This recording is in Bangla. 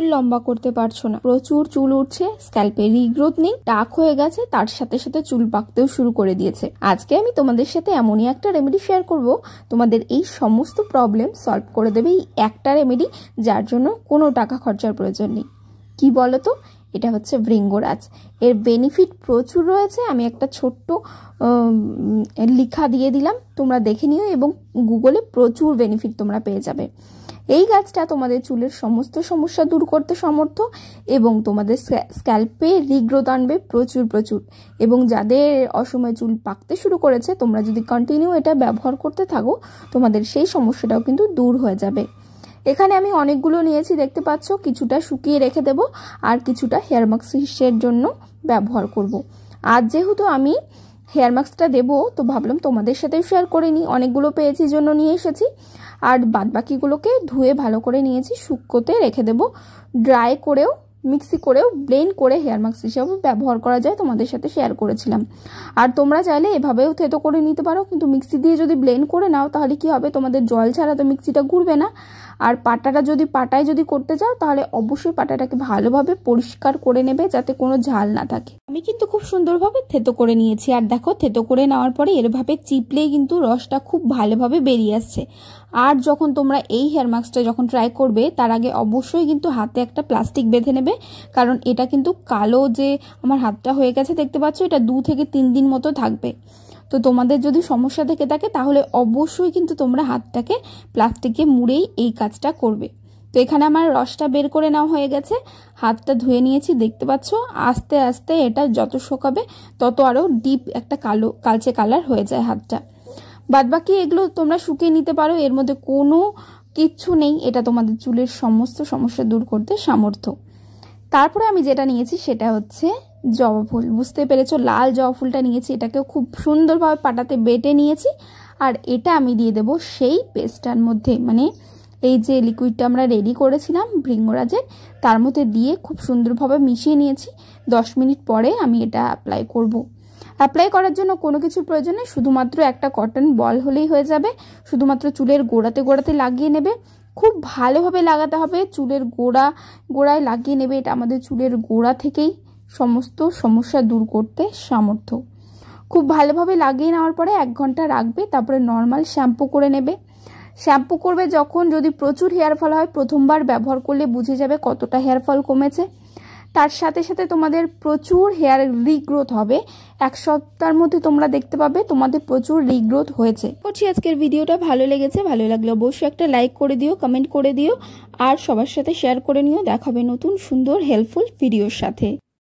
চুল লম্বা করতে পারছো না, প্রচুর চুল উঠছে, স্ক্যাল্পে রিগ্রোথ নেই, টাক হয়ে গেছে, তার সাথে সাথে চুল পাকতেও শুরু করে দিয়েছে। আজকে আমি তোমাদের সাথে এমনই একটা রেমেডি শেয়ার করব, তোমাদের এই সমস্ত প্রবলেম সলভ করে দেবে এই একটা রেমেডি, যার জন্য কোনো টাকা খরচার প্রয়োজন নেই। কি বলো তো, এটা হচ্ছে ভৃঙ্গরাজ। এর বেনিফিট প্রচুর রয়েছে। আমি একটা ছোট্ট লেখা দিয়ে দিলাম, তোমরা দেখে নিও এবং গুগলে প্রচুর বেনিফিট তোমরা পেয়ে যাবে। এই গাছটা তোমাদের চুলের সমস্ত সমস্যা দূর করতে সমর্থ এবং তোমাদের স্ক্যাল্পে রিগ্রোথ আনবে প্রচুর প্রচুর। এবং যাদের অসময়ে চুল পাকতে শুরু করেছে, তোমরা যদি কন্টিনিউ এটা ব্যবহার করতে থাকো, তোমাদের সেই সমস্যাটাও কিন্তু দূর হয়ে যাবে। এখানে আমি অনেকগুলো নিয়েছি, দেখতে পাচ্ছ। কিছুটা শুকিয়ে রেখে দেব আর কিছুটা হেয়ার মাস্কের জন্য ব্যবহার করব। আর যেহেতু আমি হেয়ার মাস্কটা দেবো, তো ভাবলাম তোমাদের সাথেও শেয়ার করে নিই। অনেকগুলো পেয়েছি জন্য নিয়ে এসেছি। আর বাদবাকিগুলোকে ধুয়ে ভালো করে নিয়েছি, শুকোতে রেখে দেব। ড্রাই করেও মিক্সি করেও ব্লেন্ড করে হেয়ার মাস্ক হিসাবে ব্যবহার করা যায়, তোমাদের সাথে শেয়ার করেছিলাম। আর তোমরা চাইলে এভাবেও থেতো করে নিতে পারো, কিন্তু মিক্সি দিয়ে যদি ব্লেন্ড করে নাও তাহলে কি হবে, তোমাদের জল ছাড়া তো মিক্সিটা ঘুরবে না। আর পাটায় যদি করতে চাও তাহলে অবশ্যই পাটাটাকে ভালোভাবে পরিষ্কার করে নেবে, যাতে কোনো ঝাল না থাকে। আমি কিন্তু খুব সুন্দরভাবে থেতো করে নিয়েছি। আর দেখো, থেতো করে নেওয়ার পরে এরভাবে চিপলেই কিন্তু রসটা খুব ভালোভাবে বেরিয়ে আসছে। আর যখন তোমরা এই হেয়ার মাস্কটা যখন ট্রাই করবে, তার আগে অবশ্যই কিন্তু হাতে একটা প্লাস্টিক বেঁধে নেবে, কারণ এটা কিন্তু কালো যে আমার হাতটা হয়ে গেছে দেখতে পাচ্ছ, এটা 2 থেকে 3 দিন মতো থাকবে। তো তোমাদের যদি সমস্যা থেকে থাকে তাহলে অবশ্যই কিন্তু তোমরা হাতটাকে প্লাস্টিকে মুড়েই এই কাজটা করবে। তো এখানে আমার রসটা বের করে নেওয়া হয়ে গেছে, হাতটা ধুয়ে নিয়েছি, দেখতে পাচ্ছ। আস্তে আস্তে এটা যত শুকাবে তত আরও ডিপ একটা কালচে কালার হয়ে যায় হাতটা। বাদবাকি এগুলো তোমরা শুকিয়ে নিতে পারো, এর মধ্যে কোনো কিচ্ছু নেই, এটা তোমাদের চুলের সমস্ত সমস্যা দূর করতে সামর্থ্য। তারপরে আমি যেটা নিয়েছি সেটা হচ্ছে জবা ফুল। বুঝতে পেরেছো, লাল জবা ফুলটা নিয়েছি, এটাকেও খুব সুন্দরভাবে পাটাতে বেটে নিয়েছি। আর এটা আমি দিয়ে দেব সেই পেস্টটার মধ্যে, মানে এই যে লিকুইডটা আমরা রেডি করেছিলাম ভৃঙ্গরাজের, তার মধ্যে দিয়ে খুব সুন্দরভাবে মিশিয়ে নিয়েছি। 10 মিনিট পরে আমি এটা অ্যাপ্লাই করব। অ্যাপ্লাই করার জন্য কোনো কিছুর প্রয়োজন নেই, শুধুমাত্র একটা কটন বল হলেই হয়ে যাবে। শুধুমাত্র চুলের গোড়াতে লাগিয়ে নেবে, খুব ভালোভাবে লাগাতে হবে। চুলের গোড়ায় লাগিয়ে নেবে, এটা আমাদের চুলের গোড়া থেকেই সমস্ত সমস্যা দূর করতে সামর্থ্য। খুব ভালোভাবে লাগিয়ে নেওয়ার পরে 1 ঘন্টা রাখবে, তারপরে নর্মাল শ্যাম্পু করে নেবে। শ্যাম্পু করবে যখন, যদি প্রচুর হেয়ার ফল হয়, প্রথমবার ব্যবহার করলে বুঝে যাবে কতটা হেয়ার ফল কমেছে। তার সাথে সাথে তোমাদের প্রচুর হেয়ার রিগ্রোথ হবে। 1 সপ্তাহের মধ্যে তোমরা দেখতে পাবে তোমাদের প্রচুর রিগ্রোথ হয়েছে। করছি আজকের ভিডিওটা ভালো লেগেছে, ভালো লাগলে অবশ্যই একটা লাইক করে দিও, কমেন্ট করে দিও আর সবার সাথে শেয়ার করে নিও। দেখাবে নতুন সুন্দর হেল্পফুল ভিডিওর সাথে।